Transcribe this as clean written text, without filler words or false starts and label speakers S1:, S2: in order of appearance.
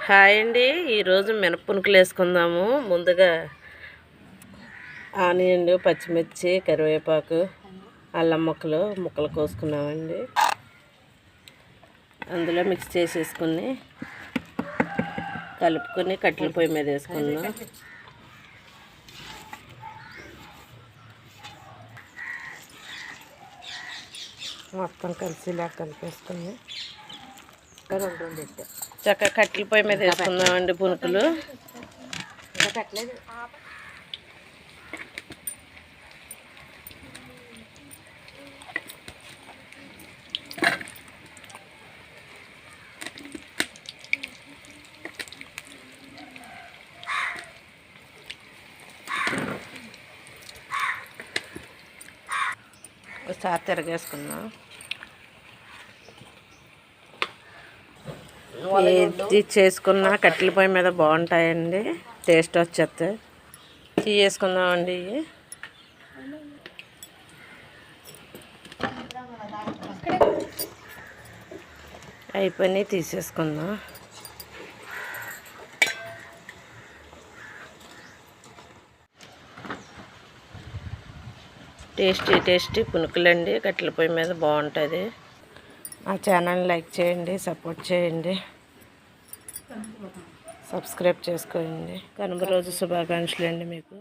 S1: Hi అండి. ఈరోజు మినపపునుకులు వేసుకుందాము. ముందుగా ఆనియన్, పచ్చిమిర్చి, కరివేపాకు, అల్లం ముక్కలు కోసుకున్నామండి. అందులో మిక్స్ చేసేసుకుని కలుపుకొని కట్టెల పొయ్యి మీద వేసుకుందాం. మొత్తం కలిసిలా కలిపేసుకుని చక్కగా కట్టెల పొయ్యి మీద వేసుకుందామండి పునుకులు. ఒకసారి తిరగేసుకుందాం. ఏది చేసుకున్నా కట్టెల పొయ్యి మీద బాగుంటాయండి, టేస్ట్ వచ్చేస్తాయి. తీసేసుకుందామండి. ఇవి అయిపోయినాయి, తీసేసుకుందాం. టేస్టీ పునుకులండి, కట్టెల పొయ్యి మీద బాగుంటుంది. మా ఛానల్ లైక్ చేయండి, సపోర్ట్ చేయండి, సబ్స్క్రైబ్ చేసుకోండి. కనుమ రోజు శుభాకాంక్షలు అండి మీకు.